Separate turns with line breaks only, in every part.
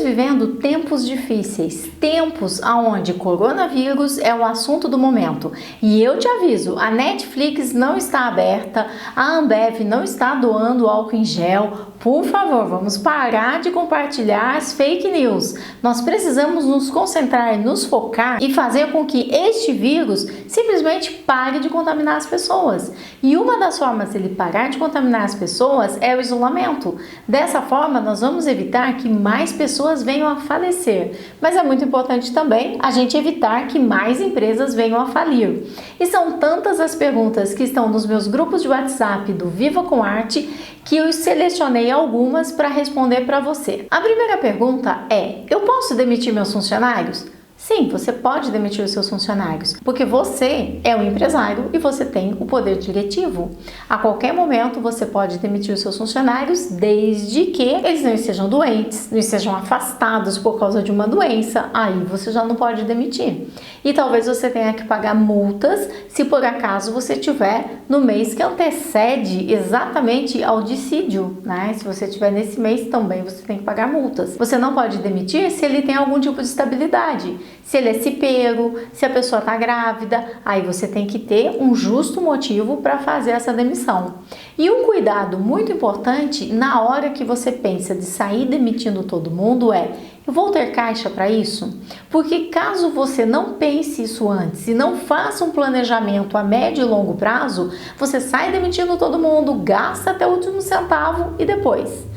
vivendo tempos difíceis, tempos onde coronavírus é o assunto do momento. E eu te aviso, a Netflix não está aberta, a Ambev não está doando álcool em gel. Por favor, vamos parar de compartilhar as fake news. Nós precisamos nos concentrar, nos focar e fazer com que este vírus simplesmente pare de contaminar as pessoas. E uma das formas de ele parar de contaminar as pessoas é o isolamento. Dessa forma, nós vamos evitar que mais pessoas venham a falecer. Mas é muito importante também a gente evitar que mais empresas venham a falir. E são tantas as perguntas que estão nos meus grupos de WhatsApp do Viva com Arte que eu selecionei algumas para responder para você. A primeira pergunta é: eu posso demitir meus funcionários? Sim, você pode demitir os seus funcionários, porque você é um empresário e você tem o poder diretivo. A qualquer momento você pode demitir os seus funcionários, desde que eles não estejam doentes, não estejam afastados por causa de uma doença, aí você já não pode demitir. E talvez você tenha que pagar multas se por acaso você tiver no mês que antecede exatamente ao dissídio, né? Se você tiver nesse mês também você tem que pagar multas. Você não pode demitir se ele tem algum tipo de estabilidade. Se ele é cipeiro, se a pessoa está grávida, aí você tem que ter um justo motivo para fazer essa demissão. E um cuidado muito importante na hora que você pensa de sair demitindo todo mundo é: eu vou ter caixa para isso? Porque caso você não pense isso antes e não faça um planejamento a médio e longo prazo, você sai demitindo todo mundo, gasta até o último centavo e depois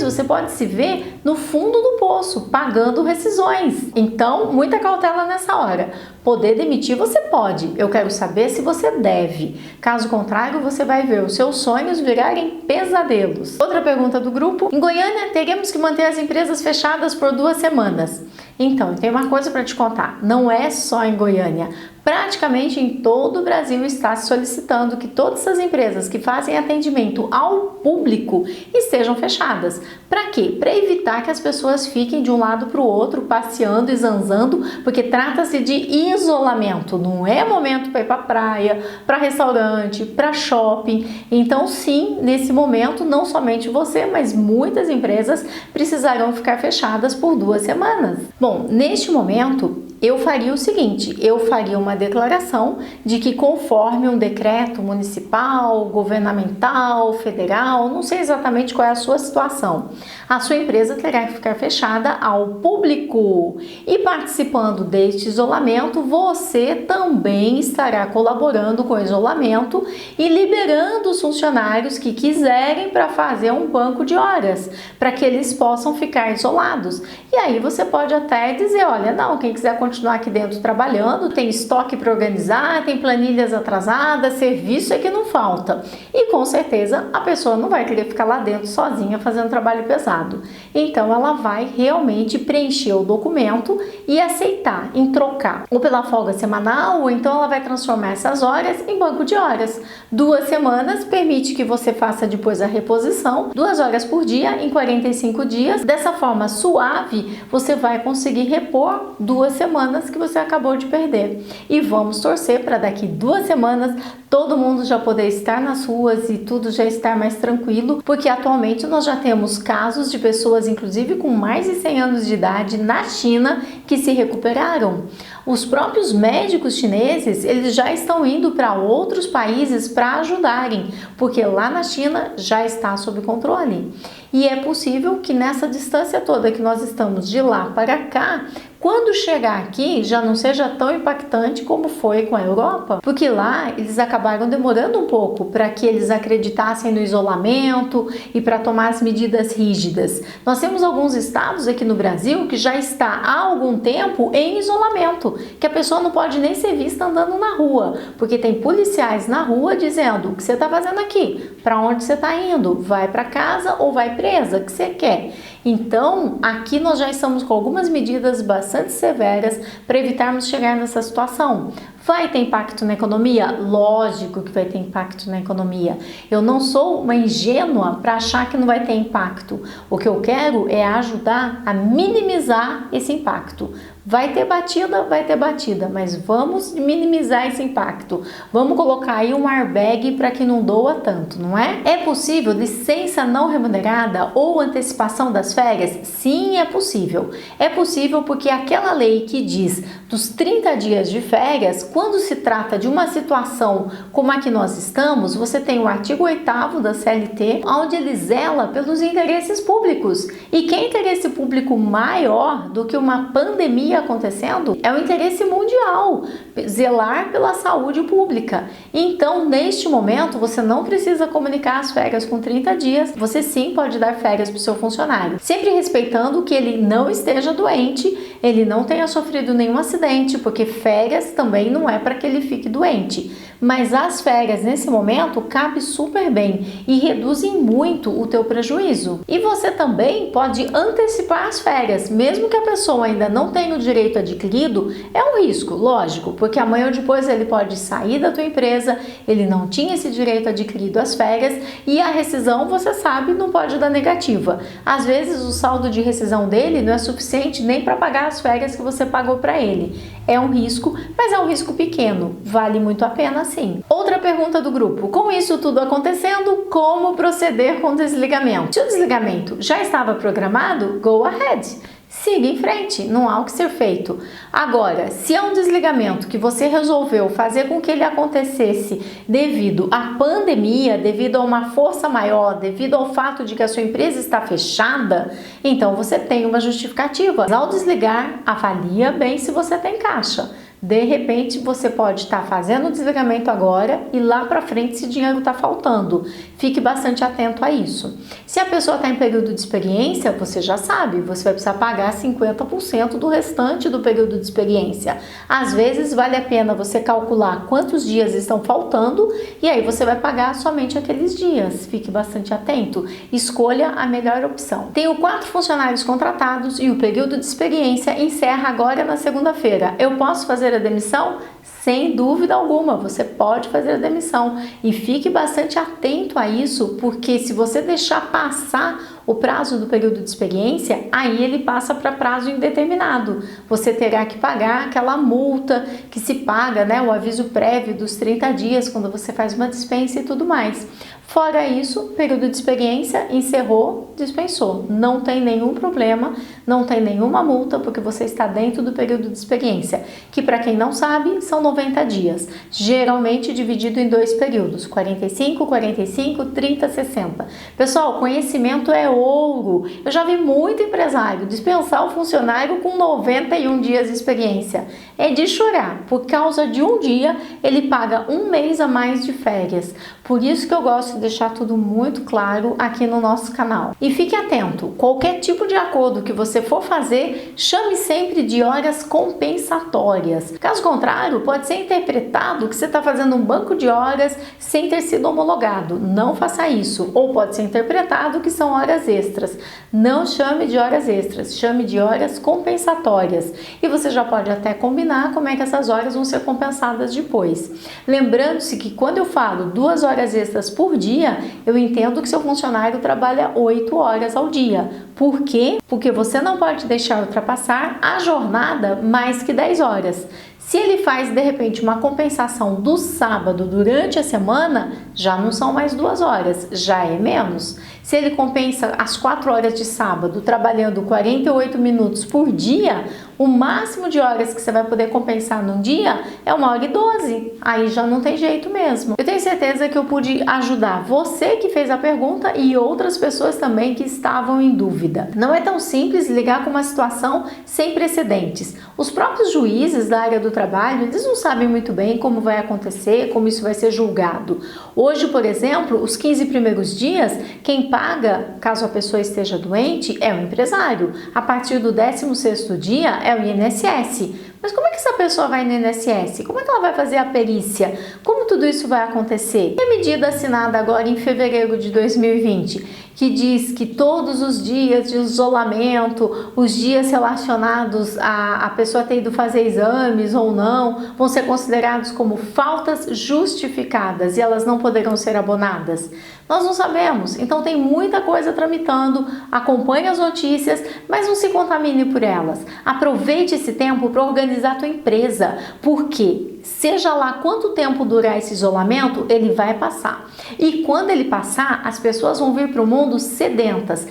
você pode se ver no fundo do poço, pagando rescisões. Então, muita cautela nessa hora. Poder demitir você pode, eu quero saber se você deve. Caso contrário, você vai ver os seus sonhos virarem pesadelos. Outra pergunta do grupo: em Goiânia, teremos que manter as empresas fechadas por 2 semanas. Então, eu tenho uma coisa para te contar, não é só em Goiânia. Praticamente em todo o Brasil está se solicitando que todas essas empresas que fazem atendimento ao público estejam fechadas. Para quê? Para evitar que as pessoas fiquem de um lado para o outro, passeando e zanzando, porque trata-se de isolamento. Não é momento para ir para praia, para restaurante, para shopping. Então, sim, nesse momento, não somente você, mas muitas empresas precisarão ficar fechadas por 2 semanas. Bom, neste momento, eu faria o seguinte: eu faria uma declaração de que, conforme um decreto municipal, governamental, federal, não sei exatamente qual é a sua situação, a sua empresa terá que ficar fechada ao público. E participando deste isolamento, você também estará colaborando com o isolamento e liberando os funcionários que quiserem para fazer um banco de horas, para que eles possam ficar isolados. E aí você pode até dizer: olha, não, quem quiser continuar aqui dentro trabalhando, tem estoque para organizar, tem planilhas atrasadas, serviço é que não falta. E com certeza a pessoa não vai querer ficar lá dentro sozinha fazendo trabalho pesado. Então ela vai realmente preencher o documento e aceitar em trocar ou pela folga semanal, ou então ela vai transformar essas horas em banco de horas. 2 semanas permite que você faça depois a reposição, 2 horas por dia em 45 dias. Dessa forma suave, você vai conseguir repor 2 semanas que você acabou de perder. E vamos torcer para daqui 2 semanas todo mundo já poder estar nas ruas e tudo já estar mais tranquilo, porque atualmente nós já temos casos de pessoas, inclusive com mais de 100 anos de idade, na China, que se recuperaram. Os próprios médicos chineses, eles já estão indo para outros países para ajudarem, porque lá na China já está sob controle. E é possível que nessa distância toda que nós estamos de lá para cá, quando chegar aqui já não seja tão impactante como foi com a Europa, porque lá eles acabaram demorando um pouco para que eles acreditassem no isolamento e para tomar as medidas rígidas. Nós temos alguns estados aqui no Brasil que já está há algum tempo em isolamento, que a pessoa não pode nem ser vista andando na rua, porque tem policiais na rua dizendo: o que você está fazendo aqui? Para onde você está indo? Vai para casa ou vai presa? O que você quer? Então, aqui nós já estamos com algumas medidas bastante severas para evitarmos chegar nessa situação. Vai ter impacto na economia? Lógico que vai ter impacto na economia. Eu não sou uma ingênua para achar que não vai ter impacto. O que eu quero é ajudar a minimizar esse impacto. Vai ter batida, mas vamos minimizar esse impacto. Vamos colocar aí um airbag para que não doa tanto, não é? É possível licença não remunerada ou antecipação das férias? Sim, é possível. É possível porque aquela lei que diz dos 30 dias de férias, quando se trata de uma situação como a que nós estamos, você tem o artigo 8º da CLT, onde ele zela pelos interesses públicos. E que interesse público maior do que uma pandemia acontecendo é o interesse mundial, zelar pela saúde pública. Então, neste momento, você não precisa comunicar as férias com 30 dias, você sim pode dar férias para o seu funcionário, sempre respeitando que ele não esteja doente, ele não tenha sofrido nenhum acidente, porque férias também não é para que ele fique doente. Mas as férias nesse momento cabe super bem e reduzem muito o teu prejuízo. E você também pode antecipar as férias, mesmo que a pessoa ainda não tenha o direito adquirido, é um risco, lógico, porque amanhã ou depois ele pode sair da tua empresa, ele não tinha esse direito adquirido às férias e a rescisão, você sabe, não pode dar negativa. Às vezes o saldo de rescisão dele não é suficiente nem para pagar as férias que você pagou para ele. É um risco, mas é um risco pequeno, vale muito a pena sim. Outra pergunta do grupo: com isso tudo acontecendo, como proceder com o desligamento? Se o desligamento já estava programado, go ahead. Siga em frente, não há o que ser feito. Agora, se é um desligamento que você resolveu fazer com que ele acontecesse devido à pandemia, devido a uma força maior, devido ao fato de que a sua empresa está fechada, então você tem uma justificativa. Ao desligar, avalia bem se você tem caixa. De repente, você pode estar fazendo o desligamento agora e lá para frente esse dinheiro está faltando. Fique bastante atento a isso. Se a pessoa está em período de experiência, você já sabe, você vai precisar pagar 50% do restante do período de experiência. Às vezes, vale a pena você calcular quantos dias estão faltando e aí você vai pagar somente aqueles dias. Fique bastante atento. Escolha a melhor opção. Tenho 4 funcionários contratados e o período de experiência encerra agora na segunda-feira. Eu posso fazer a demissão? Sem dúvida alguma, você pode fazer a demissão e fique bastante atento a isso, porque se você deixar passar o prazo do período de experiência, aí ele passa para prazo indeterminado. Você terá que pagar aquela multa que se paga, né, o aviso prévio dos 30 dias quando você faz uma dispensa e tudo mais. Fora isso, período de experiência, encerrou, dispensou. Não tem nenhum problema, não tem nenhuma multa, porque você está dentro do período de experiência, que para quem não sabe, são 90 dias, geralmente dividido em 2 períodos, 45, 45, 30, 60. Pessoal, conhecimento é ouro. Eu já vi muito empresário dispensar o funcionário com 91 dias de experiência. É de chorar. Por causa de um dia, ele paga um mês a mais de férias. Por isso que eu gosto de deixar tudo muito claro aqui no nosso canal. E fique atento, qualquer tipo de acordo que você for fazer, chame sempre de horas compensatórias. Caso contrário, pode ser interpretado que você está fazendo um banco de horas sem ter sido homologado. Não faça isso. Ou pode ser interpretado que são horas extras. Não chame de horas extras, chame de horas compensatórias. E você já pode até combinar como é que essas horas vão ser compensadas depois. Lembrando-se que quando eu falo 2 horas extras por dia, eu entendo que seu funcionário trabalha 8 horas ao dia. Por quê? Porque você não pode deixar ultrapassar a jornada mais que 10 horas. Se ele faz, de repente, uma compensação do sábado durante a semana, já não são mais 2 horas, já é menos. Se ele compensa as 4 horas de sábado, trabalhando 48 minutos por dia, o máximo de horas que você vai poder compensar num dia é 1h12. Aí já não tem jeito mesmo. Eu tenho certeza que eu pude ajudar você que fez a pergunta e outras pessoas também que estavam em dúvida. Não é tão simples lidar com uma situação sem precedentes. Os próprios juízes da área do trabalho, eles não sabem muito bem como vai acontecer, como isso vai ser julgado. Hoje, por exemplo, os 15 primeiros dias, quem paga, caso a pessoa esteja doente, é o empresário. A partir do 16º dia, é o INSS. Mas como é que essa pessoa vai no INSS? Como é que ela vai fazer a perícia? Como tudo isso vai acontecer? E a medida assinada agora em fevereiro de 2020, que diz que todos os dias de isolamento, os dias relacionados a pessoa ter ido fazer exames ou não, vão ser considerados como faltas justificadas e elas não poderão ser abonadas. Nós não sabemos, então tem muita coisa tramitando, acompanhe as notícias, mas não se contamine por elas. Aproveite esse tempo para organizar a tua empresa, porque seja lá quanto tempo durar esse isolamento, ele vai passar. E quando ele passar, as pessoas vão vir para o mundo sedentas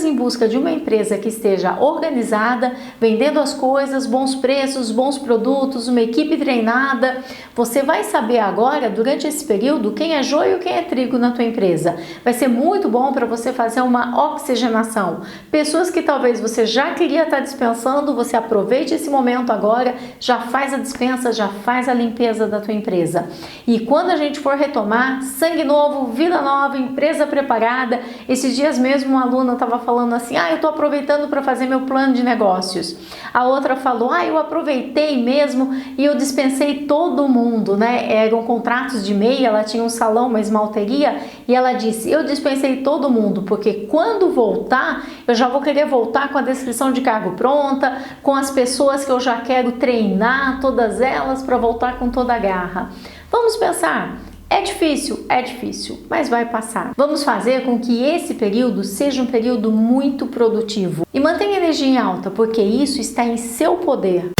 em busca de uma empresa que esteja organizada, vendendo as coisas, bons preços, bons produtos, uma equipe treinada. Você vai saber agora, durante esse período, quem é joio e quem é trigo na tua empresa. Vai ser muito bom para você fazer uma oxigenação. Pessoas que talvez você já queria estar dispensando, você aproveite esse momento agora, já faz a dispensa, já faz a limpeza da tua empresa. E quando a gente for retomar, sangue novo, vida nova, empresa preparada. Esses dias mesmo uma aluna estava falando assim, eu estou aproveitando para fazer meu plano de negócios. A outra falou, eu aproveitei mesmo e eu dispensei todo mundo, né? Eram contratos de meia, ela tinha um salão, uma esmalteria, e ela disse, eu dispensei todo mundo, porque quando voltar, eu já vou querer voltar com a descrição de cargo pronta, com as pessoas que eu já quero treinar, todas elas, para voltar com toda a garra. Vamos pensar. É difícil, mas vai passar. Vamos fazer com que esse período seja um período muito produtivo. E mantenha a energia em alta, porque isso está em seu poder.